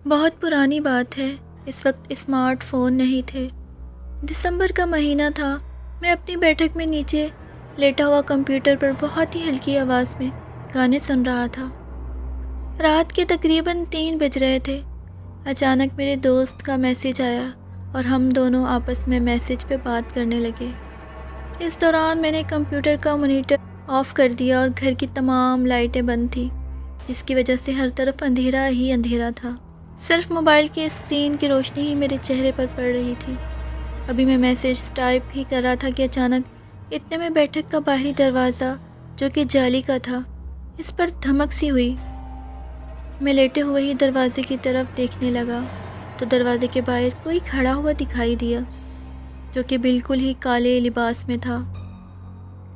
بہت پرانی بات ہے، اس وقت اسمارٹ فون نہیں تھے۔ دسمبر کا مہینہ تھا۔ میں اپنی بیٹھک میں نیچے لیٹا ہوا کمپیوٹر پر بہت ہی ہلکی آواز میں گانے سن رہا تھا۔ رات کے تقریباً 3 بج رہے تھے۔ اچانک میرے دوست کا میسیج آیا اور ہم دونوں آپس میں میسیج پہ بات کرنے لگے۔ اس دوران میں نے کمپیوٹر کا مانیٹر آف کر دیا اور گھر کی تمام لائٹیں بند تھیں، جس کی وجہ سے ہر طرف اندھیرا ہی اندھیرا تھا۔ صرف موبائل کی اسکرین کی روشنی ہی میرے چہرے پر پڑ رہی تھی۔ ابھی میں میسیج ٹائپ ہی کر رہا تھا کہ اچانک اتنے میں بیٹھک کا باہری دروازہ، جو کہ جالی کا تھا، اس پر دھمک سی ہوئی۔ میں لیٹے ہوئے ہی دروازے کی طرف دیکھنے لگا تو دروازے کے باہر کوئی کھڑا ہوا دکھائی دیا، جو کہ بالکل ہی کالے لباس میں تھا،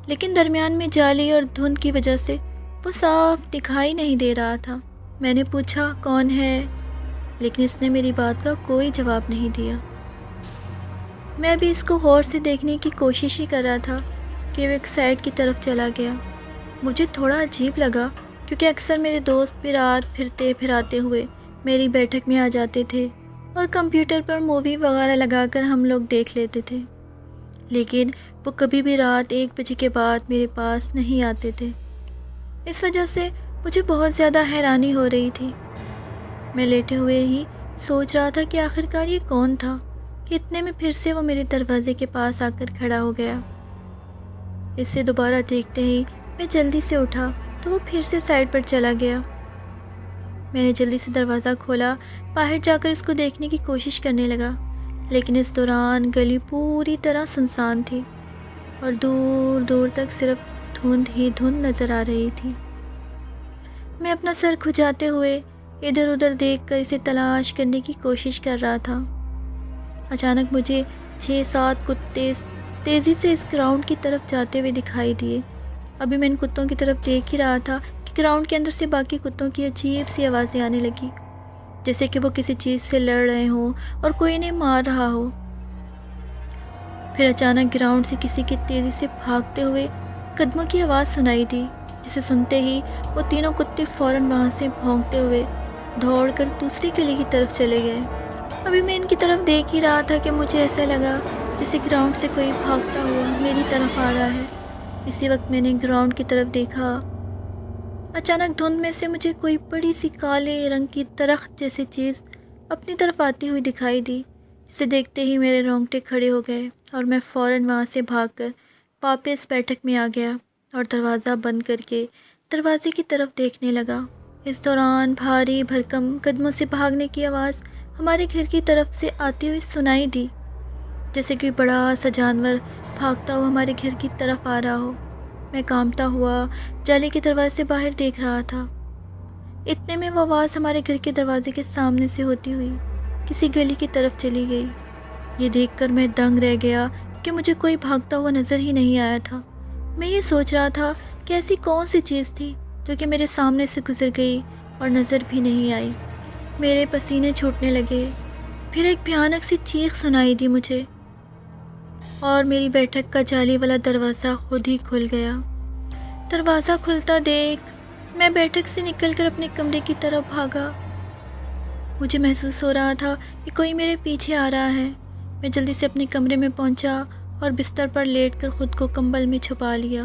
لیکن درمیان میں جالی اور دھند کی وجہ سے وہ صاف دکھائی نہیں دے رہا تھا۔ میں نے پوچھا کون ہے، لیکن اس نے میری بات کا کوئی جواب نہیں دیا۔ میں بھی اس کو غور سے دیکھنے کی کوشش ہی کر رہا تھا کہ وہ ایک سائڈ کی طرف چلا گیا۔ مجھے تھوڑا عجیب لگا کیونکہ اکثر میرے دوست بھی رات پھرتے پھراتے ہوئے میری بیٹھک میں آ جاتے تھے اور کمپیوٹر پر مووی وغیرہ لگا کر ہم لوگ دیکھ لیتے تھے، لیکن وہ کبھی بھی رات 1 بجے کے بعد میرے پاس نہیں آتے تھے۔ اس وجہ سے مجھے بہت زیادہ حیرانی ہو رہی تھی۔ میں لیٹے ہوئے ہی سوچ رہا تھا کہ آخرکار یہ کون تھا کہ اتنے میں پھر سے وہ میرے دروازے کے پاس آ کر کھڑا ہو گیا۔ اسے دوبارہ دیکھتے ہی میں جلدی سے اٹھا تو وہ پھر سے سائڈ پر چلا گیا۔ میں نے جلدی سے دروازہ کھولا، باہر جا کر اس کو دیکھنے کی کوشش کرنے لگا، لیکن اس دوران گلی پوری طرح سنسان تھی اور دور دور تک صرف دھند ہی دھند نظر آ رہی تھی۔ میں اپنا سر کھجاتے ہوئے ادھر ادھر دیکھ کر اسے تلاش کرنے کی کوشش کر رہا تھا۔ اچانک مجھے 6-7 کتے تیزی سے اس گراؤنڈ کی طرف جاتے ہوئے دکھائی دیے۔ ابھی میں ان کتوں کی طرف دیکھ ہی رہا تھا کہ گراؤنڈ کے اندر سے باقی کتوں کی عجیب سی آوازیں آنے لگی، جیسے کہ وہ کسی چیز سے لڑ رہے ہوں اور کوئی انہیں مار رہا ہو۔ پھر اچانک گراؤنڈ سے کسی کے تیزی سے بھاگتے ہوئے قدموں کی آواز سنائی دی، جسے سنتے ہی وہ تینوں کتے فوراً وہاں سے بھونکتے ہوئے دوڑ کر دوسری گلی کی طرف چلے گئے۔ ابھی میں ان کی طرف دیکھ ہی رہا تھا کہ مجھے ایسا لگا جیسے گراؤنڈ سے کوئی بھاگتا ہوا میری طرف آ رہا ہے۔ اسی وقت میں نے گراؤنڈ کی طرف دیکھا۔ اچانک دھند میں سے مجھے کوئی بڑی سی کالے رنگ کی درخت جیسی چیز اپنی طرف آتی ہوئی دکھائی دی، جسے دیکھتے ہی میرے رونگٹے کھڑے ہو گئے اور میں فوراً وہاں سے بھاگ کر واپس بیٹھک میں آ گیا اور دروازہ بند کر کے دروازے کی طرف دیکھنے لگا۔ اس دوران بھاری بھرکم قدموں سے بھاگنے کی آواز ہمارے گھر کی طرف سے آتی ہوئی سنائی دی، جیسے کہ بڑا سا جانور بھاگتا ہوا ہمارے گھر کی طرف آ رہا ہو۔ میں کانپتا ہوا جالے کے دروازے سے باہر دیکھ رہا تھا۔ اتنے میں وہ آواز ہمارے گھر کے دروازے کے سامنے سے ہوتی ہوئی کسی گلی کی طرف چلی گئی۔ یہ دیکھ کر میں دنگ رہ گیا کہ مجھے کوئی بھاگتا ہوا نظر ہی نہیں آیا تھا۔ میں یہ سوچ رہا تھا کہ ایسی کون سی چیز تھی جو کہ میرے سامنے سے گزر گئی اور نظر بھی نہیں آئی۔ میرے پسینے چھوٹنے لگے۔ پھر ایک بھیانک سی چیخ سنائی دی مجھے اور میری بیٹھک کا جالی والا دروازہ خود ہی کھل گیا۔ دروازہ کھلتا دیکھ میں بیٹھک سے نکل کر اپنے کمرے کی طرف بھاگا۔ مجھے محسوس ہو رہا تھا کہ کوئی میرے پیچھے آ رہا ہے۔ میں جلدی سے اپنے کمرے میں پہنچا اور بستر پر لیٹ کر خود کو کمبل میں چھپا لیا۔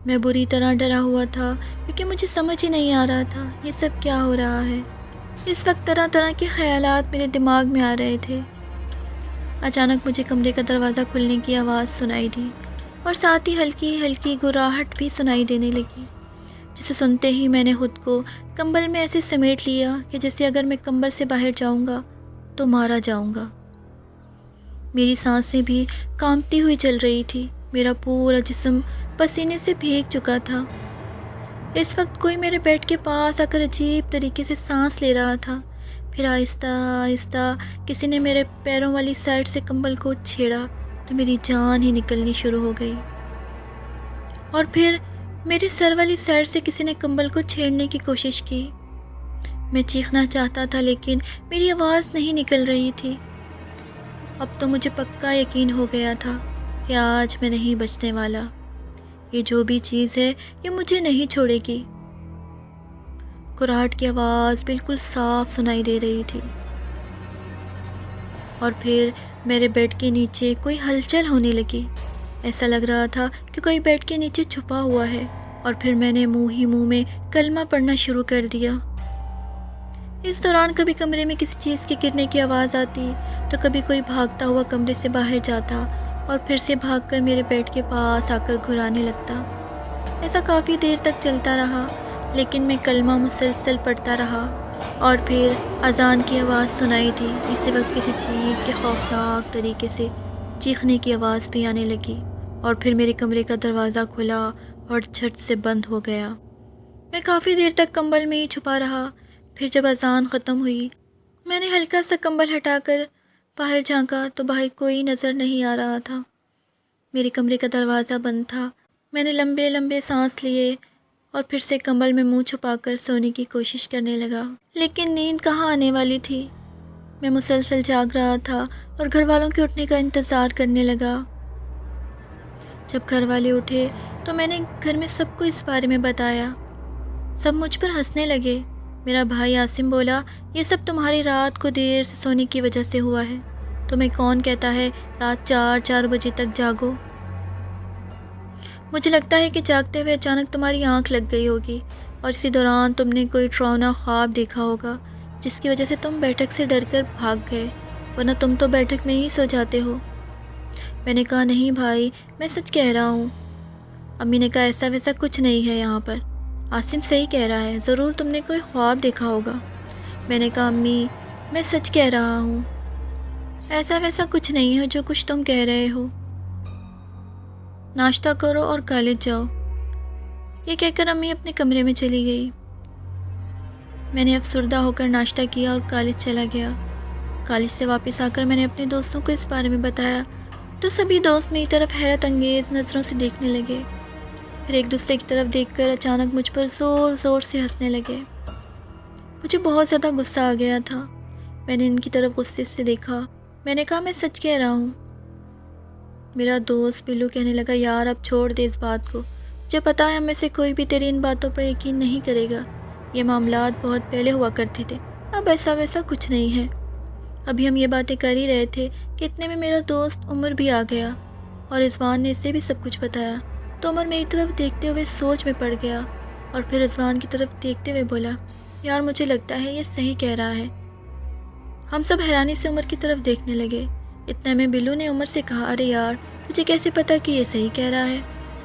میں بری طرح ڈرا ہوا تھا کیونکہ مجھے سمجھ ہی نہیں آ رہا تھا یہ سب کیا ہو رہا ہے۔ اس وقت طرح طرح کے خیالات میرے دماغ میں آ رہے تھے۔ اچانک مجھے کمرے کا دروازہ کھلنے کی آواز سنائی دی اور ساتھ ہی ہلکی ہلکی گراہٹ بھی سنائی دینے لگی، جسے سنتے ہی میں نے خود کو کمبل میں ایسے سمیٹ لیا کہ جیسے اگر میں کمبل سے باہر جاؤں گا تو مارا جاؤں گا۔ میری سانسیں بھی کانپتی ہوئی چل رہی تھی، میرا پورا جسم پسینے سے بھیگ چکا تھا۔ اس وقت کوئی میرے بیڈ کے پاس آ کر عجیب طریقے سے سانس لے رہا تھا۔ پھر آہستہ آہستہ کسی نے میرے پیروں والی سائڈ سے کمبل کو چھیڑا تو میری جان ہی نکلنی شروع ہو گئی، اور پھر میرے سر والی سائڈ سے کسی نے کمبل کو چھیڑنے کی کوشش کی۔ میں چیخنا چاہتا تھا لیکن میری آواز نہیں نکل رہی تھی۔ اب تو مجھے پکا یقین ہو گیا تھا کہ آج میں نہیں بچنے والا۔ یہ جو بھی چیز ہے یہ مجھے نہیں چھوڑے گی۔ کراہٹ کی آواز بالکل صاف سنائی دے رہی تھی، اور پھر میرے بیڈ کے نیچے کوئی ہلچل ہونے لگی۔ ایسا لگ رہا تھا کہ کوئی بیڈ کے نیچے چھپا ہوا ہے، اور پھر میں نے منہ ہی منہ میں کلمہ پڑھنا شروع کر دیا۔ اس دوران کبھی کمرے میں کسی چیز کے گرنے کی آواز آتی، تو کبھی کوئی بھاگتا ہوا کمرے سے باہر جاتا اور پھر سے بھاگ کر میرے بیڈ کے پاس آ کر گھرانے لگتا۔ ایسا کافی دیر تک چلتا رہا، لیکن میں کلمہ مسلسل پڑھتا رہا، اور پھر اذان کی آواز سنائی دی۔ اسی وقت کسی چیز کے خوفناک طریقے سے چیخنے کی آواز بھی آنے لگی، اور پھر میرے کمرے کا دروازہ کھلا اور جھٹ سے بند ہو گیا۔ میں کافی دیر تک کمبل میں ہی چھپا رہا۔ پھر جب اذان ختم ہوئی، میں نے ہلکا سا کمبل ہٹا کر باہر جھانکا تو باہر کوئی نظر نہیں آ رہا تھا۔ میرے کمرے کا دروازہ بند تھا۔ میں نے لمبے لمبے سانس لیے اور پھر سے کمبل میں منہ چھپا کر سونے کی کوشش کرنے لگا، لیکن نیند کہاں آنے والی تھی۔ میں مسلسل جاگ رہا تھا اور گھر والوں کے اٹھنے کا انتظار کرنے لگا۔ جب گھر والے اٹھے تو میں نے گھر میں سب کو اس بارے میں بتایا۔ سب مجھ پر ہنسنے لگے۔ میرا بھائی عاصم بولا، یہ سب تمہاری رات کو دیر سے سونے کی وجہ سے ہوا ہے۔ تمہیں کون کہتا ہے رات 4 بجے تک جاگو؟ مجھے لگتا ہے کہ جاگتے ہوئے اچانک تمہاری آنکھ لگ گئی ہوگی، اور اسی دوران تم نے کوئی ڈراؤنا خواب دیکھا ہوگا، جس کی وجہ سے تم بیٹھک سے ڈر کر بھاگ گئے، ورنہ تم تو بیٹھک میں ہی سو جاتے ہو۔ میں نے کہا، نہیں بھائی، میں سچ کہہ رہا ہوں۔ امی نے کہا، ایسا ویسا کچھ نہیں ہے یہاں پر، عاصم صحیح کہہ رہا ہے، ضرور تم نے کوئی خواب دیکھا ہوگا۔ میں نے کہا، امی میں سچ کہہ رہا ہوں، ایسا ویسا کچھ نہیں ہے جو کچھ تم کہہ رہے ہو۔ ناشتہ کرو اور کالج جاؤ۔ یہ کہہ کر امی اپنے کمرے میں چلی گئی۔ میں نے افسردہ ہو کر ناشتہ کیا اور کالج چلا گیا۔ کالج سے واپس آ کر میں نے اپنے دوستوں کو اس بارے میں بتایا، تو سبھی دوست میری طرف حیرت انگیز نظروں سے دیکھنے لگے، پھر ایک دوسرے کی طرف دیکھ کر اچانک مجھ پر زور زور سے ہنسنے لگے۔ مجھے بہت زیادہ غصہ آ گیا تھا۔ میں نے ان کی طرف غصے سے دیکھا۔ میں نے کہا، میں سچ کہہ رہا ہوں۔ میرا دوست بلو کہنے لگا، یار اب چھوڑ دے اس بات کو، مجھے پتا ہے ہم میں سے کوئی بھی تیری ان باتوں پر یقین نہیں کرے گا، یہ معاملات بہت پہلے ہوا کرتے تھے، اب ایسا ویسا کچھ نہیں ہے۔ ابھی ہم یہ باتیں کر ہی رہے تھے کہ اتنے میں میرا دوست عمر بھی آ گیا، اور رضوان نے اسے بھی سب کچھ بتایا، تو عمر میری طرف دیکھتے ہوئے سوچ میں پڑ گیا، اور پھر رضوان کی طرف دیکھتے ہوئے بولا، یار مجھے لگتا ہے یہ صحیح کہہ رہا ہے۔ ہم سب حیرانی سے عمر کی طرف دیکھنے لگے۔ اتنے میں بلو نے عمر سے کہا، ارے یار تجھے کیسے پتا کہ یہ صحیح کہہ رہا ہے؟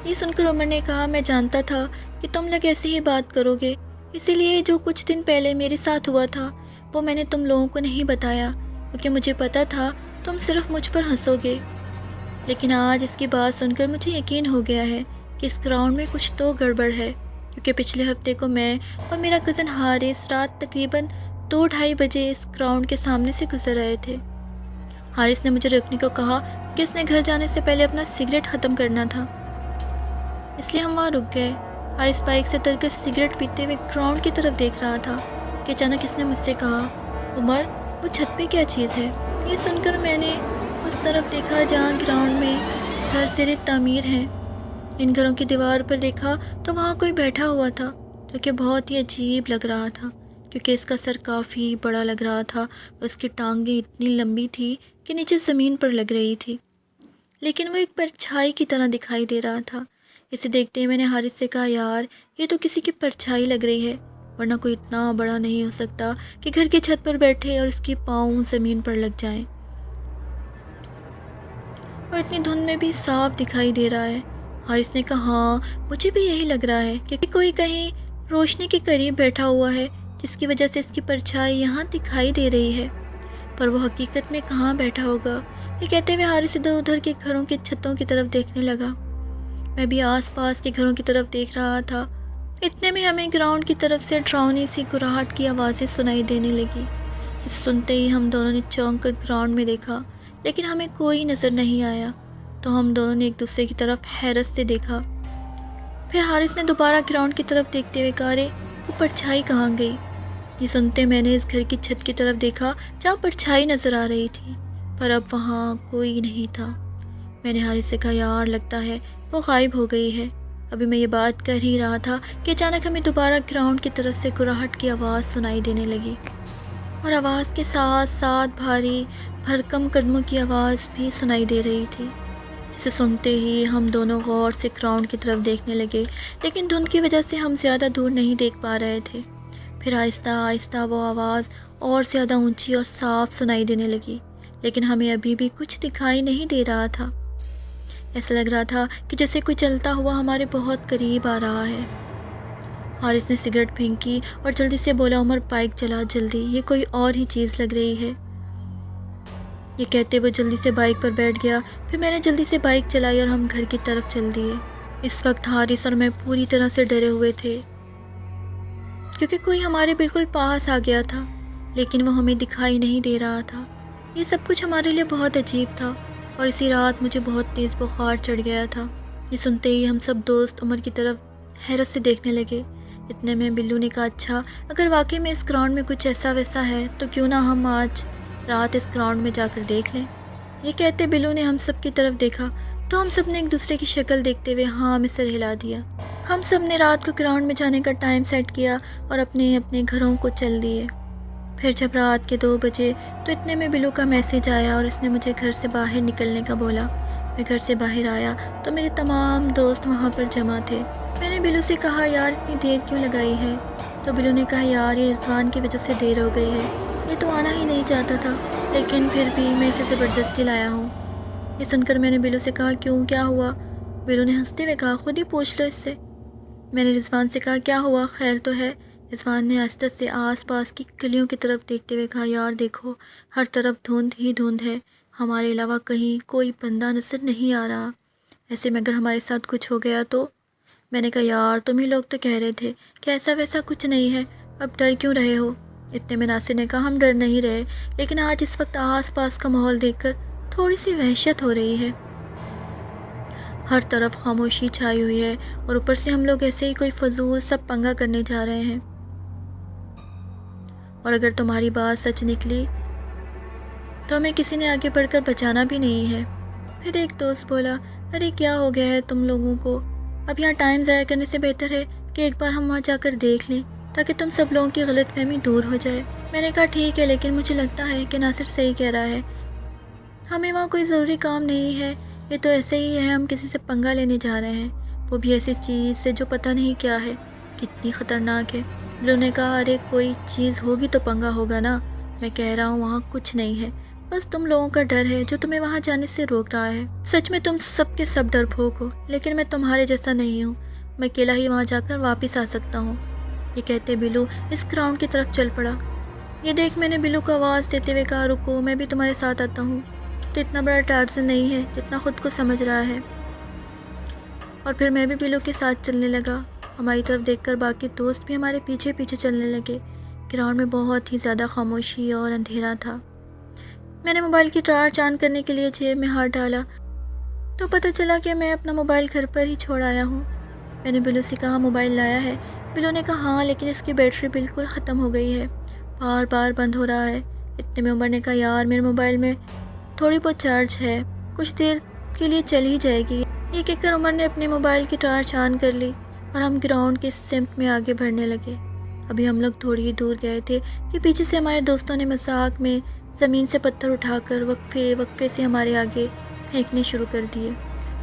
یہ سن کر عمر نے کہا، میں جانتا تھا کہ تم لوگ ایسے ہی بات کرو گے، اسی لیے جو کچھ دن پہلے میرے ساتھ ہوا تھا وہ میں نے تم لوگوں کو نہیں بتایا، کیونکہ مجھے پتا تھا تم صرف مجھ پر ہنسو گے۔ لیکن آج اس کی بات سن کر مجھے یقین ہو گیا ہے کہ اس گراؤنڈ میں کچھ تو گڑبڑ ہے، کیونکہ پچھلے ہفتے کو میں اور میرا کزن حارث رات تقریباً 2-2:30 بجے اس گراؤنڈ کے سامنے سے گزر رہے تھے۔ حارث نے مجھے رکنے کو کہا کہ اس نے گھر جانے سے پہلے اپنا سگریٹ ختم کرنا تھا، اس لیے ہم وہاں رک گئے۔ حارث بائک سے اتر کر سگریٹ پیتے ہوئے گراؤنڈ کی طرف دیکھ رہا تھا کہ اچانک اس نے مجھ سے کہا، عمر وہ چھت پہ کیا چیز ہے؟ یہ سن کر میں نے اس طرف دیکھا جہاں گراؤنڈ میں گھر زیر تعمیر ہیں۔ ان گھروں کی دیوار پر دیکھا تو وہاں کوئی بیٹھا ہوا تھا، جو کہ بہت ہی عجیب لگ رہا تھا، کیونکہ اس کا سر کافی بڑا لگ رہا تھا، اس کی ٹانگیں اتنی لمبی تھی کہ نیچے زمین پر لگ رہی تھی، لیکن وہ ایک پرچھائی کی طرح دکھائی دے رہا تھا۔ اسے دیکھتے ہی میں نے حارث سے کہا، یار یہ تو کسی کی پرچھائی لگ رہی ہے، ورنہ کوئی اتنا بڑا نہیں ہو سکتا کہ گھر کی چھت پر بیٹھے اور اس کے پاؤں زمین پر لگ جائیں، اور اتنی دھند میں بھی صاف دکھائی دے رہا ہے۔ حارث نے کہا، ہاں مجھے بھی یہی لگ رہا ہے کہ کوئی کہیں روشنی کے قریب بیٹھا ہوا ہے، جس کی وجہ سے اس کی پرچھائی یہاں دکھائی دے رہی ہے، پر وہ حقیقت میں کہاں بیٹھا ہوگا؟ یہ کہتے ہوئے حارث ادھر ادھر کے گھروں کی چھتوں کی طرف دیکھنے لگا۔ میں بھی آس پاس کے گھروں کی طرف دیکھ رہا تھا۔ اتنے میں ہمیں گراؤنڈ کی طرف سے ڈراؤنی سی گراہٹ کی آوازیں سنائی دینے لگی۔ اسے سنتے ہی ہم دونوں نے چونک کر گراؤنڈ میں دیکھا، لیکن ہمیں کوئی نظر نہیں آیا، تو ہم دونوں نے ایک دوسرے کی طرف حیرت سے دیکھا۔ پھر حارث نے دوبارہ گراؤنڈ کی طرف دیکھتے ہوئے کہا، ارے وہ پرچھائی کہاں گئی؟ یہ سنتے میں نے اس گھر کی چھت کی طرف دیکھا جہاں پرچھائی نظر آ رہی تھی، پر اب وہاں کوئی نہیں تھا۔ میں نے حارث سے کہا، یار لگتا ہے وہ غائب ہو گئی ہے۔ ابھی میں یہ بات کر ہی رہا تھا کہ اچانک ہمیں دوبارہ گراؤنڈ کی طرف سے گراہٹ کی آواز سنائی دینے لگی، اور آواز کے ساتھ ساتھ بھاری بھرکم قدموں کی آواز بھی سنائی دے رہی تھی، جسے سنتے ہی ہم دونوں غور سے گراؤنڈ کی طرف دیکھنے لگے، لیکن دھند کی وجہ سے ہم زیادہ دور نہیں دیکھ پا رہے تھے۔ پھر آہستہ آہستہ وہ آواز اور زیادہ اونچی اور صاف سنائی دینے لگی، لیکن ہمیں ابھی بھی کچھ دکھائی نہیں دے رہا تھا۔ ایسا لگ رہا تھا کہ جیسے کوئی چلتا ہوا ہمارے بہت قریب آ رہا ہے۔ حارث نے سگریٹ پھینکی اور جلدی سے بولا، عمر بائک چلا جلدی، یہ کوئی اور ہی چیز لگ رہی ہے۔ یہ کہتے وہ جلدی سے بائک پر بیٹھ گیا، پھر میں نے جلدی سے بائک چلائی اور ہم گھر کی طرف چل دیے۔ اس وقت حارث اور میں پوری طرح سے ڈرے ہوئے تھے، کیونکہ کوئی ہمارے بالکل پاس آ گیا تھا، لیکن وہ ہمیں دکھائی نہیں دے رہا تھا۔ یہ سب کچھ ہمارے لیے بہت عجیب تھا، اور اسی رات مجھے بہت تیز بخار چڑھ گیا تھا۔ یہ سنتے ہی ہم سب دوست عمر کی طرف حیرت سے دیکھنے لگے۔ اتنے میں بلو نے کہا، اچھا اگر واقعی میں اس گراؤنڈ میں کچھ ایسا ویسا ہے تو کیوں نہ ہم آج رات اس گراؤنڈ میں جا کر دیکھ لیں۔ یہ کہتے بلو نے ہم سب کی طرف دیکھا تو ہم سب نے ایک دوسرے کی شکل دیکھتے ہوئے ہاں میں سر ہلا دیا۔ ہم سب نے رات کو گراؤنڈ میں جانے کا ٹائم سیٹ کیا اور اپنے اپنے گھروں کو چل دیے۔ پھر جب رات کے 2 بجے تو اتنے میں بلو کا میسیج آیا اور اس نے مجھے گھر سے باہر نکلنے کا بولا۔ میں گھر سے باہر آیا تو میرے تمام دوست وہاں پر جمع تھے۔ میں نے بلو سے کہا، یار اتنی دیر کیوں لگائی ہے؟ تو بلو نے کہا، یار یہ رضوان کی وجہ سے دیر ہو گئی ہے، یہ تو آنا ہی نہیں چاہتا تھا، لیکن پھر بھی میں اسے زبردستی لایا ہوں۔ یہ سن کر میں نے بلو سے کہا، کیوں کیا ہوا؟ بلو نے ہنستے ہوئے کہا، خود ہی پوچھ لو اس سے۔ میں نے رضوان سے کہا، کیا ہوا، خیر تو ہے؟ رضوان نے آہستہ سے آس پاس کی گلیوں کی طرف دیکھتے ہوئے کہا، یار دیکھو ہر طرف دھند ہی دھند ہے، ہمارے علاوہ کہیں کوئی بندہ نظر نہیں آ رہا، ایسے میں اگر ہمارے ساتھ کچھ ہو گیا تو؟ میں نے کہا، یار تم ہی لوگ تو کہہ رہے تھے کہ ایسا ویسا کچھ نہیں ہے، اب ڈر کیوں رہے ہو؟ اتنے میں ناصر نے کہا، ہم ڈر نہیں رہے، لیکن آج اس وقت آس پاس کا ماحول دیکھ کر تھوڑی سی وحشت ہو رہی ہے۔ ہر طرف خاموشی چھائی ہوئی ہے، اور اوپر سے ہم لوگ ایسے ہی کوئی فضول سب پنگا کرنے جا رہے ہیں، اور اگر تمہاری بات سچ نکلی تو ہمیں کسی نے آگے بڑھ کر بچانا بھی نہیں ہے۔ پھر ایک دوست بولا، ارے کیا ہو گیا ہے تم لوگوں کو؟ اب یہاں ٹائم ضائع کرنے سے بہتر ہے کہ ایک بار ہم وہاں جا کر دیکھ لیں تاکہ تم سب لوگوں کی غلط فہمی دور ہو جائے۔ میں نے کہا، ٹھیک ہے، لیکن مجھے لگتا ہے کہ ناصر صحیح کہہ رہا ہے، ہمیں وہاں کوئی ضروری کام نہیں ہے، یہ تو ایسے ہی ہے ہم کسی سے پنگا لینے جا رہے ہیں، وہ بھی ایسی چیز سے جو پتہ نہیں کیا ہے، کتنی خطرناک ہے۔ بلو نے کہا، ارے کوئی چیز ہوگی تو پنگا ہوگا نا، میں کہہ رہا ہوں وہاں کچھ نہیں ہے، بس تم لوگوں کا ڈر ہے جو تمہیں وہاں جانے سے روک رہا ہے۔ سچ میں تم سب کے سب ڈرپوک ہو، لیکن میں تمہارے جیسا نہیں ہوں، میں اکیلا ہی وہاں جا کر واپس آ سکتا ہوں۔ یہ کہتے بلو اس گراؤنڈ کی طرف چل پڑا۔ یہ دیکھ میں نے بلو کو آواز دیتے ہوئے کہا، رکو میں بھی تمہارے ساتھ آتا ہوں، تو اتنا بڑا ٹارزن نہیں ہے جتنا خود کو سمجھ رہا ہے۔ اور پھر میں بھی بلو کے ساتھ چلنے لگا۔ ہماری طرف دیکھ کر باقی دوست بھی ہمارے پیچھے پیچھے چلنے لگے۔ گراؤنڈ میں بہت ہی زیادہ خاموشی اور اندھیرا تھا۔ میں نے موبائل کی ٹارچ آن کرنے کے لیے جیب میں ہاتھ ڈالا تو پتہ چلا کہ میں اپنا موبائل گھر پر ہی چھوڑ آیا ہوں۔ میں نے بلو سے کہا، موبائل لایا ہے؟ بلو نے کہا، ہاں لیکن اس کی بیٹری بالکل ختم ہو گئی ہے، بار بار بند ہو رہا ہے۔ اتنے میں عمر نے کہا، یار میرے موبائل میں تھوڑی بہت چارج ہے، کچھ دیر کے لیے چل ہی جائے گی۔ یہ کہہ کر عمر نے اپنے موبائل کی ٹارچ آن کر لی اور ہم گراؤنڈ کے سمت میں آگے بڑھنے لگے۔ ابھی ہم لوگ تھوڑی ہی دور گئے تھے کہ پیچھے سے ہمارے دوستوں نے مذاق میں زمین سے پتھر اٹھا کر وقفے وقفے سے ہمارے آگے پھینکنے شروع کر دیے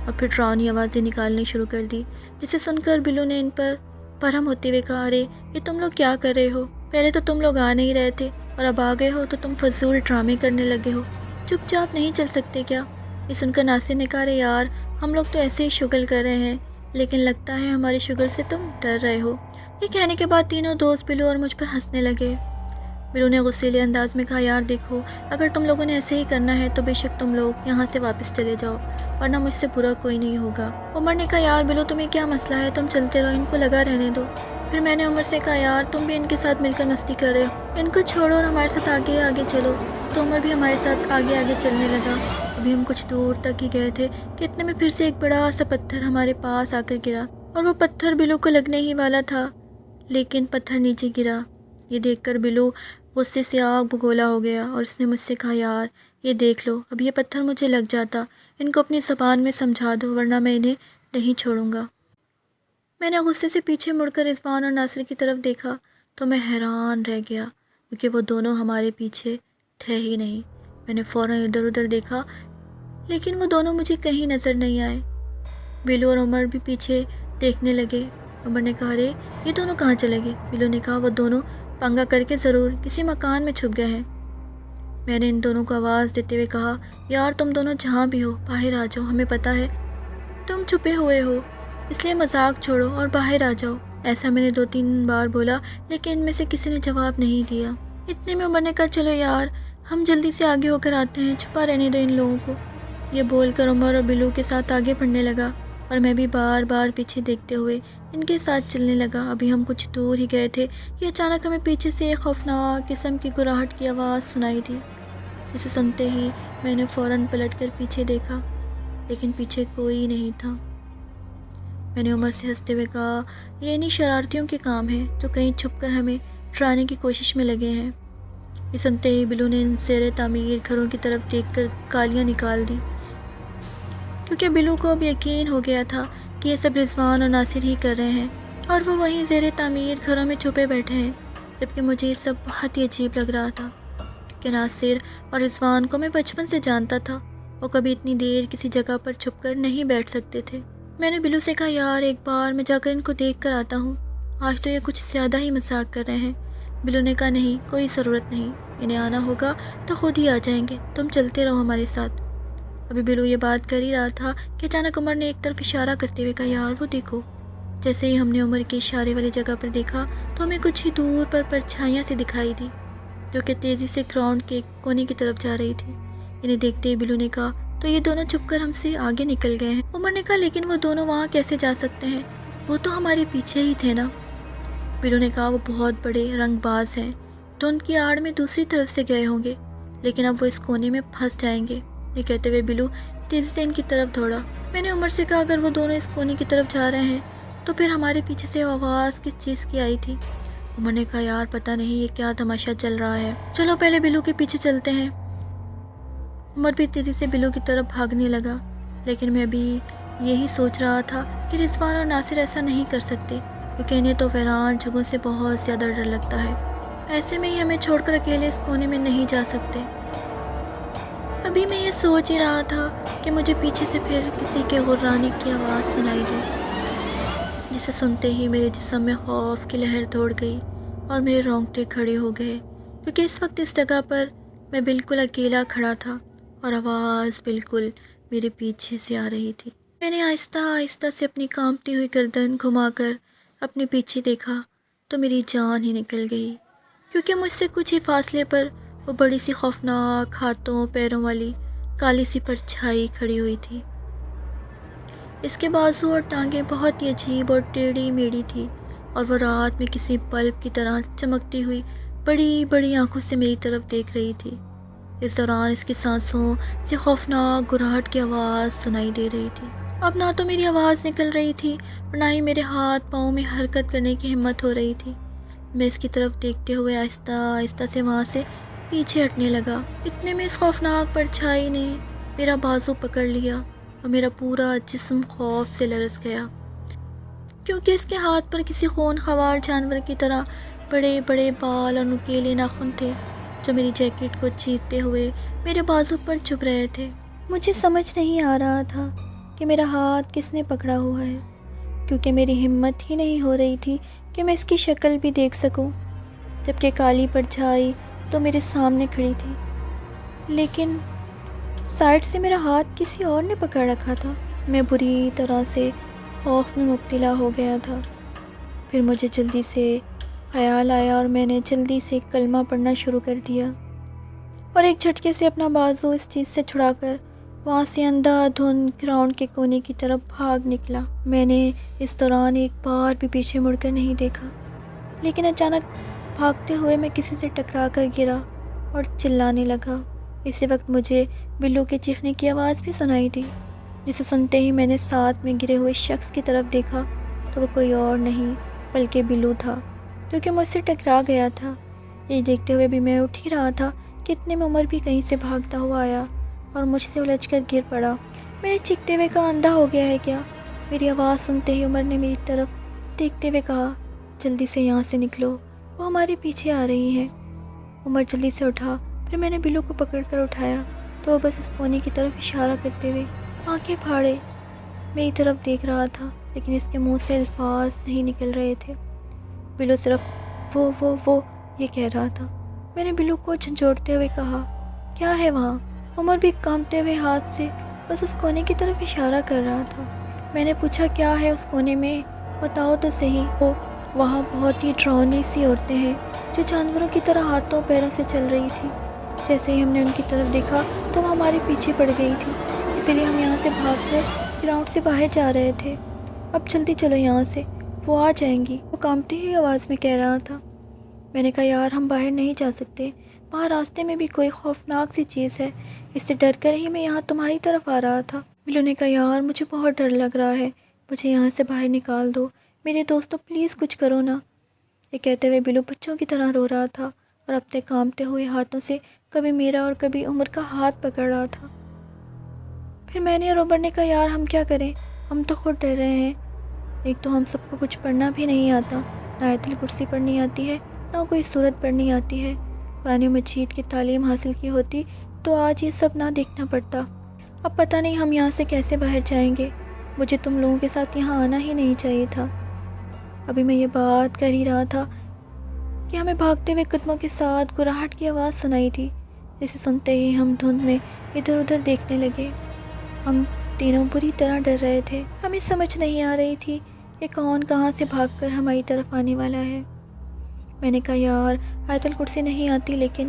اور پھر ڈراؤنی آوازیں نکالنی شروع کر دی، جسے سن کر بلو نے ان پر برہم ہوتے ہوئے کہا، ارے یہ تم لوگ کیا کر رہے ہو؟ پہلے تو تم لوگ آ نہیں رہے تھے اور اب آ گئے ہو تو تم فضول ڈرامے کرنے لگے ہو، چپ چاپ نہیں چل سکتے کیا؟ یہ سن کر ناصر نے کہا، ارے یار ہم لوگ تو ایسے ہی شغل کر رہے ہیں، لیکن لگتا ہے ہماری شغل سے تم ڈر رہے ہو۔ یہ کہنے کے بعد تینوں دوست بلو اور مجھ پر ہنسنے لگے۔ بلو نے غصیلے انداز میں کہا، یار دیکھو اگر تم لوگوں نے ایسے ہی کرنا ہے تو بے شک تم لوگ یہاں سے واپس چلے جاؤ، ورنہ مجھ سے برا کوئی نہیں ہوگا۔ عمر نے کہا، یار بلو تمہیں کیا مسئلہ ہے، تم چلتے رہو، ان کو لگا رہنے دو۔ پھر میں نے عمر سے کہا، یار تم بھی ان کے ساتھ مل کر مستی کر رہے ہو، ان کو چھوڑو اور ہمارے ساتھ آگے آگے چلو۔ تو عمر بھی ہمارے ساتھ آگے آگے چلنے لگا۔ ابھی ہم کچھ دور تک ہی گئے تھے کہ اتنے میں پھر سے ایک بڑا سا پتھر ہمارے پاس آ کر گرا، اور وہ پتھر بلو کو لگنے ہی والا تھا، لیکن پتھر نیچے گرا۔ یہ دیکھ کر بلو غصے سے آگ بگولا ہو گیا اور اس نے مجھ سے کہا، یار یہ دیکھ لو، اب یہ پتھر مجھے لگ جاتا، ان کو اپنی زبان میں سمجھا دو ورنہ میں انہیں نہیں چھوڑوں گا۔ میں نے غصے سے پیچھے مڑ کر رضوان اور ناصر کی طرف دیکھا تو میں حیران رہ گیا، کیونکہ وہ دونوں ہمارے پیچھے تھے ہی نہیں۔ میں نے فوراً ادھر ادھر دیکھا لیکن وہ دونوں مجھے کہیں نظر نہیں آئے۔ بلو اور عمر بھی پیچھے دیکھنے لگے۔ عمر نے کہا، ارے یہ دونوں کہاں چلے گئے؟ بلو نے کہا، وہ دونوں پنگا کر کے ضرور کسی مکان میں چھپ گئے ہیں۔ میں نے ان دونوں کو آواز دیتے ہوئے کہا، یار تم دونوں جہاں بھی ہو باہر آ جاؤ، ہمیں پتہ ہے تم چھپے ہوئے ہو، اس لیے مذاق چھوڑو اور باہر آ جاؤ۔ ایسا میں نے 2-3 بار بولا لیکن ان میں سے کسی نے جواب نہیں دیا۔ اتنے میں عمر نے کہا، چلو یار ہم جلدی سے آگے ہو کر آتے ہیں، چھپا رہنے دو ان لوگوں کو۔ یہ بول کر عمر اور بلو کے ساتھ آگے بڑھنے لگا اور میں بھی بار بار پیچھے دیکھتے ہوئے ان کے ساتھ چلنے لگا۔ ابھی ہم کچھ دور ہی گئے تھے کہ اچانک ہمیں پیچھے سے ایک خوفناک قسم کی گراہٹ کی آواز سنائی دی، جسے سنتے ہی میں نے فوراً پلٹ کر پیچھے دیکھا لیکن پیچھے کوئی نہیں تھا۔ میں نے عمر سے ہنستے ہوئے کہا، یہ انہی شرارتیوں کے کام ہیں جو کہیں چھپ کر ہمیں ڈرانے کی کوشش میں لگے ہیں۔ یہ سنتے ہی بلو نے ان زیر تعمیر گھروں کی طرف دیکھ کر گالیاں نکال دی، کیونکہ بلو کو اب یقین ہو گیا تھا کہ یہ سب رضوان اور ناصر ہی کر رہے ہیں اور وہ وہیں زیر تعمیر گھروں میں چھپے بیٹھے ہیں، جبکہ مجھے یہ سب بہت ہی عجیب لگ رہا تھا کہ ناصر اور رضوان کو میں بچپن سے جانتا تھا، وہ کبھی اتنی دیر کسی جگہ پر چھپ کر نہیں بیٹھ سکتے تھے۔ میں نے بلو سے کہا، یار ایک بار میں جا کر ان کو دیکھ کر آتا ہوں، آج تو یہ کچھ زیادہ ہی مذاق کر رہے ہیں۔ بلو نے کہا، نہیں کوئی ضرورت نہیں، انہیں آنا ہوگا تو خود ہی آ جائیں گے، تم چلتے رہو ہمارے ساتھ۔ ابھی بلو یہ بات کر ہی رہا تھا کہ اچانک عمر نے ایک طرف اشارہ کرتے ہوئے کہا، یار وہ دیکھو۔ جیسے ہی ہم نے عمر کے اشارے والی جگہ پر دیکھا تو ہمیں کچھ ہی دور پر پرچھائیاں سی دکھائی دی جو کہ تیزی سے گراؤنڈ کے کونے کی طرف جا رہی تھی۔ انہیں دیکھتے ہی بلو نے کہا، تو یہ دونوں چھپ کر ہم سے آگے نکل گئے ہیں۔ عمر نے کہا، لیکن وہ دونوں وہاں کیسے جا سکتے ہیں، وہ تو ہمارے پیچھے ہی تھے نا۔ بلو نے کہا، وہ بہت بڑے رنگ باز ہیں تو ان کی آڑ میں دوسری طرف سے گئے ہوں گے، لیکن اب وہ اس کونے میں پھنس جائیں گے۔ یہ کہتے ہوئے بلو تیزی سے ان کی طرف دوڑا۔ میں نے عمر سے کہا، اگر وہ دونوں اس کونے کی طرف جا رہے ہیں تو پھر ہمارے پیچھے سے آواز کس چیز کی آئی تھی؟ عمر نے کہا، یار پتہ نہیں یہ کیا تماشا چل رہا ہے، چلو پہلے بلو کے پیچھے چلتے ہیں۔ عمر بھی تیزی سے بلو کی طرف بھاگنے لگا، لیکن میں ابھی یہی سوچ رہا تھا کہ رضوان اور ناصر ایسا نہیں کر سکتے، کیونکہ انہیں تو ویران جگہوں سے بہت زیادہ ڈر لگتا ہے۔ ایسے میں ہی ہمیں چھوڑ کر اکیلے اس کونے میں نہیں جا سکتے۔ ابھی میں یہ سوچ ہی رہا تھا کہ مجھے پیچھے سے پھر کسی کے غرانے کی آواز سنائی دی، جسے سنتے ہی میرے جسم میں خوف کی لہر دوڑ گئی اور میرے رونگٹے کھڑے ہو گئے، کیونکہ اس وقت اس جگہ پر میں بالکل اکیلا کھڑا تھا اور آواز بالکل میرے پیچھے سے آ رہی تھی۔ میں نے آہستہ آہستہ سے اپنی کانپتی ہوئی گردن گھما کر اپنے پیچھے دیکھا تو میری جان ہی نکل گئی، کیونکہ مجھ سے کچھ ہی فاصلے پر وہ بڑی سی خوفناک ہاتھوں پیروں والی کالی سی پرچھائی کھڑی ہوئی تھی۔ اس کے بازو اور ٹانگیں بہت ہی عجیب اور ٹیڑھی میڑھی تھی اور وہ رات میں کسی بلب کی طرح چمکتی ہوئی بڑی بڑی آنکھوں سے میری طرف دیکھ رہی تھی۔ اس دوران اس کی سانسوں سے خوفناک گراہٹ کی آواز سنائی دے رہی تھی۔ اب نہ تو میری آواز نکل رہی تھی اور نہ ہی میرے ہاتھ پاؤں میں حرکت کرنے کی ہمت ہو رہی تھی۔ میں اس کی طرف دیکھتے ہوئے آہستہ آہستہ سے وہاں سے پیچھے ہٹنے لگا۔ اتنے میں اس خوفناک پرچھائی نے میرا بازو پکڑ لیا اور میرا پورا جسم خوف سے لرز گیا، کیونکہ اس کے ہاتھ پر کسی خون خوار جانور کی طرح بڑے بڑے بال اور نکیلے ناخن تھے جو میری جیکٹ کو چیرتے ہوئے میرے بازو پر چبھ رہے تھے۔ مجھے سمجھ نہیں آ رہا تھا کہ میرا ہاتھ کس نے پکڑا ہوا ہے، کیونکہ میری ہمت ہی نہیں ہو رہی تھی کہ میں اس کی شکل بھی دیکھ سکوں، جبکہ کالی پرچھائی تو میرے سامنے کھڑی تھی، لیکن سائڈ سے میرا ہاتھ کسی اور نے پکڑ رکھا تھا۔ میں بری طرح سے خوف میں مبتلا ہو گیا تھا۔ پھر مجھے جلدی سے خیال آیا اور میں نے جلدی سے کلمہ پڑھنا شروع کر دیا اور ایک جھٹکے سے اپنا بازو اس چیز سے چھڑا کر وہاں سے اندھا دھند گراؤنڈ کے کونے کی طرف بھاگ نکلا۔ میں نے اس دوران ایک بار بھی پیچھے مڑ کر نہیں دیکھا، لیکن اچانک بھاگتے ہوئے میں کسی سے ٹکرا کر گرا اور چلانے لگا۔ اسی وقت مجھے بلو کے چیخنے کی آواز بھی سنائی دی، جسے سنتے ہی میں نے ساتھ میں گرے ہوئے شخص کی طرف دیکھا تو وہ کوئی اور نہیں بلکہ بلو تھا، کیونکہ مجھ سے ٹکرا گیا تھا۔ یہ دیکھتے ہوئے بھی میں اٹھ ہی رہا تھا کہ اتنے میں عمر بھی کہیں سے بھاگتا ہوا آیا اور مجھ سے الجھ کر گر پڑا۔ میں نے چیختے ہوئے کہا، اندھا ہو گیا ہے کیا؟ میری آواز سنتے ہی عمر نے میری طرف طرف دیکھتے ہوئے کہا، جلدی سے یہاں سے نکلو، وہ ہمارے پیچھے آ رہی ہیں۔ عمر جلدی سے اٹھا، پھر میں نے بلو کو پکڑ کر اٹھایا تو وہ بس اس کونے کی طرف اشارہ کرتے ہوئے آنکھیں پھاڑے میری طرف دیکھ رہا تھا، لیکن اس کے منہ سے الفاظ نہیں نکل رہے تھے۔ بلو صرف وہ یہ کہہ رہا تھا۔ میں نے بلو کو جھنجھوڑتے ہوئے کہا، کیا ہے وہاں؟ عمر بھی کانپتے ہوئے ہاتھ سے بس اس کونے کی طرف اشارہ کر رہا تھا۔ میں نے پوچھا، کیا ہے اس کونے میں؟ بتاؤ تو صحیح۔ وہاں بہت ہی ڈراؤنی سی عورتیں ہیں جو جانوروں کی طرح ہاتھوں پیروں سے چل رہی تھی۔ جیسے ہی ہم نے ان کی طرف دیکھا تو وہ ہمارے پیچھے پڑ گئی تھی، اسی لیے ہم یہاں سے بھاگ کر گراؤنڈ سے باہر جا رہے تھے۔ اب جلدی چلو یہاں سے، وہ آ جائیں گی، وہ کانپتی ہوئی آواز میں کہہ رہا تھا۔ میں نے کہا، یار ہم باہر نہیں جا سکتے، وہاں راستے میں بھی کوئی خوفناک سی چیز ہے، اس سے ڈر کر ہی میں یہاں تمہاری طرف آ رہا تھا۔ بلو نے کہا، یار مجھے بہت ڈر لگ رہا ہے، مجھے یہاں سے باہر نکال دو، میرے دوستو پلیز کچھ کرو نا۔ یہ کہتے ہوئے بلو بچوں کی طرح رو رہا تھا اور اپنے کانپتے ہوئے ہاتھوں سے کبھی میرا اور کبھی عمر کا ہاتھ پکڑ رہا تھا۔ پھر میں نے اور عمر نے کہا، یار ہم کیا کریں، ہم تو خود ڈر رہے ہیں۔ ایک تو ہم سب کو کچھ پڑھنا بھی نہیں آتا، نہ آیت الکرسی پڑھنی آتی ہے، نہ کوئی سورت پڑھنی آتی ہے۔ قرآن مجید کی تعلیم حاصل کی ہوتی تو آج یہ سب نہ دیکھنا پڑتا۔ اب پتہ نہیں ہم یہاں سے کیسے باہر جائیں گے، مجھے تم لوگوں کے ساتھ یہاں آنا ہی نہیں چاہیے تھا۔ ابھی میں یہ بات کر ہی رہا تھا کہ ہمیں بھاگتے ہوئے قدموں کے ساتھ گراہٹ کی آواز سنائی تھی، جسے سنتے ہی ہم دھند میں ادھر ادھر دیکھنے لگے۔ ہم تینوں بری طرح ڈر رہے تھے، ہمیں سمجھ نہیں آ رہی تھی کہ کون کہاں سے بھاگ کر ہماری طرف آنے والا ہے۔ میں نے کہا، یار آیت الکرسی نہیں آتی، لیکن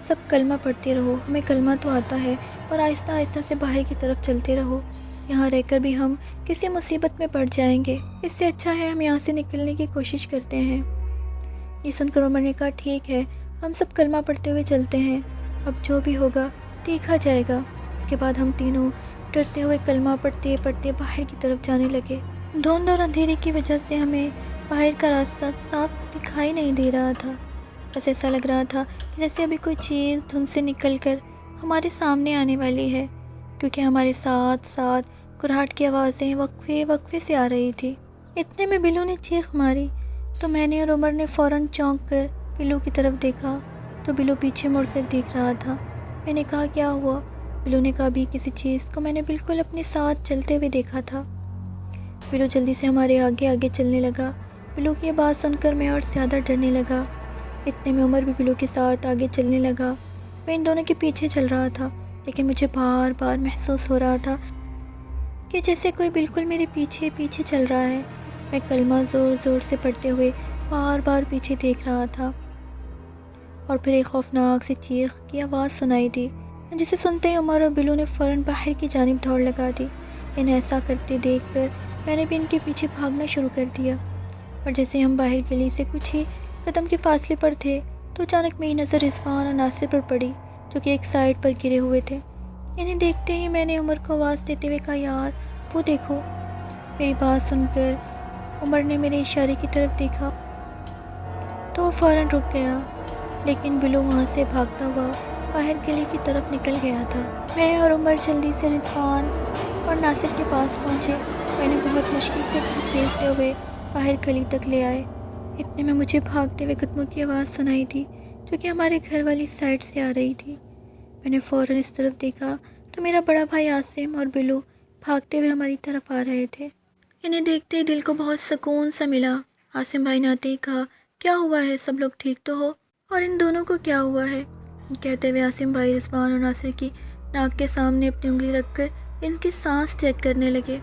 سب کلمہ پڑھتے رہو، ہمیں کلمہ تو آتا ہے، اور آہستہ آہستہ سے باہر کی طرف چلتے رہو، یہاں رہ کر بھی ہم کسی مصیبت میں پڑ جائیں گے، اس سے اچھا ہے ہم یہاں سے نکلنے کی کوشش کرتے ہیں۔ یہ سن کر عمر نے کہا، ٹھیک ہے ہم سب کلمہ پڑھتے ہوئے چلتے ہیں، اب جو بھی ہوگا دیکھا جائے گا۔ اس کے بعد ہم تینوں ڈرتے ہوئے کلمہ پڑھتے پڑھتے باہر کی طرف جانے لگے۔ دھند اور اندھیرے کی وجہ سے ہمیں باہر کا راستہ صاف دکھائی نہیں دے رہا تھا، بس ایسا لگ رہا تھا کہ جیسے ابھی کوئی چیز دھند سے نکل کر ہمارے سامنے آنے والی ہے، کیونکہ ہمارے ساتھ ساتھ گراہٹ کی آوازیں وقفے وقفے سے آ رہی تھی۔ اتنے میں بلو نے چیخ ماری تو میں نے اور عمر نے فوراً چونک کر بلو کی طرف دیکھا تو بلو پیچھے مڑ کر دیکھ رہا تھا۔ میں نے کہا، کیا ہوا؟ بلو نے کہا، بھی کسی چیز کو میں نے بالکل اپنے ساتھ چلتے ہوئے دیکھا تھا۔ بلو جلدی سے ہمارے آگے آگے چلنے لگا۔ بلو کی یہ بات سن کر میں اور زیادہ ڈرنے لگا۔ اتنے میں عمر بھی بلو کے ساتھ آگے چلنے لگا۔ میں ان دونوں کے پیچھے چل رہا تھا، لیکن مجھے بار بار محسوس ہو رہا تھا کہ جیسے کوئی بالکل میرے پیچھے پیچھے چل رہا ہے۔ میں کلمہ زور زور سے پڑھتے ہوئے بار بار پیچھے دیکھ رہا تھا، اور پھر ایک خوفناک سی چیخ کی آواز سنائی دی، جسے سنتے ہی عمر اور بلو نے فوراً باہر کی جانب دوڑ لگا دی۔ انہیں ایسا کرتے دیکھ کر میں نے بھی ان کے پیچھے بھاگنا شروع کر دیا، اور جیسے ہم باہر گلی سے کچھ ہی قدم کے فاصلے پر تھے تو اچانک میری نظر رضوان اور ناصر پر پڑی، جو کہ ایک سائڈ پر گرے ہوئے تھے۔ انہیں دیکھتے ہی میں نے عمر کو آواز دیتے ہوئے کہا، یار وہ دیکھو۔ میری بات سن کر عمر نے میرے اشارے کی طرف دیکھا تو وہ فوراً رک گیا، لیکن بلو وہاں سے بھاگتا ہوا باہر گلی کی طرف نکل گیا تھا۔ میں اور عمر جلدی سے رضوان اور ناصر کے پاس پہنچے۔ میں نے بہت مشکل سے گھسیٹتے ہوئے باہر گلی تک لے آئے۔ اتنے میں مجھے بھاگتے ہوئے قدموں کی آواز سنائی تھی، جو کہ ہمارے گھر والی سائڈ سے آ رہی تھی۔ میں نے فوراً اس طرف دیکھا تو میرا بڑا بھائی عاصم اور بلو بھاگتے ہوئے ہماری طرف آ رہے تھے۔ انہیں دیکھتے ہی دل کو بہت سکون سا ملا۔ عاصم بھائی نے آتے ہی کہا، کیا ہوا ہے، سب لوگ ٹھیک تو ہو؟ اور ان دونوں کو کیا ہوا ہے؟ کہتے ہوئے عاصم بھائی رضوان اور ناصر کی ناک کے سامنے اپنی انگلی رکھ کر ان کی سانس چیک کرنے لگے،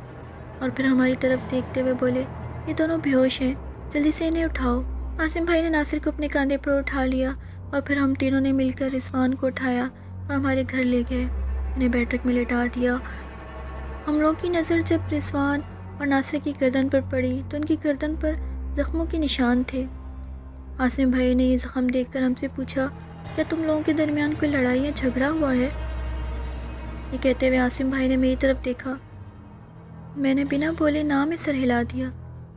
اور پھر ہماری طرف دیکھتے ہوئے بولے، یہ دونوں بے ہوش ہیں، جلدی سے انہیں اٹھاؤ۔ عاصم بھائی نے ناصر کو اپنے کاندھے پر اٹھا لیا، اور پھر ہم تینوں نے مل کر رضوان کو اٹھایا اور ہمارے گھر لے گئے۔ انہیں بیٹھک میں لٹا دیا۔ ہم لوگوں کی نظر جب رضوان اور ناصر کی گردن پر پڑی تو ان کی گردن پر زخموں کے نشان تھے۔ عاصم بھائی نے یہ زخم دیکھ کر ہم سے پوچھا، کیا تم لوگوں کے درمیان کوئی لڑائی یا جھگڑا ہوا ہے؟ یہ کہتے ہوئے عاصم بھائی نے میری طرف دیکھا۔ میں نے بنا بولے نہ میں سر ہلا دیا۔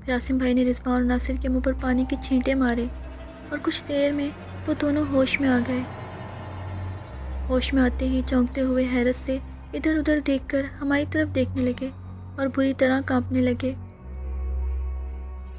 پھر عاصم بھائی نے رضوان اور ناصر کے منہ پر پانی کے چھینٹے مارے، اور کچھ دیر میں وہ دونوں ہوش میں آ گئے۔ ہوش میں آتے ہی چونکتے ہوئے حیرت سے ادھر ادھر دیکھ کر ہماری طرف دیکھنے لگے اور بری طرح کانپنے لگے۔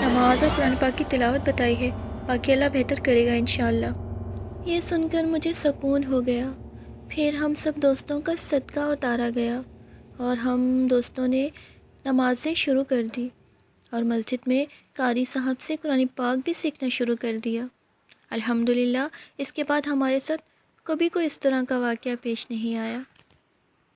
نماز اور قرآن پاک کی تلاوت بتائی ہے، باقی اللہ بہتر کرے گا انشاءاللہ۔ یہ سن کر مجھے سکون ہو گیا۔ پھر ہم سب دوستوں کا صدقہ اتارا گیا اور ہم دوستوں نے نمازیں شروع کر دی اور مسجد میں قاری صاحب سے قرآن پاک بھی سیکھنا شروع کر دیا۔ الحمدللہ اس کے بعد ہمارے ساتھ کبھی کوئی اس طرح کا واقعہ پیش نہیں آیا۔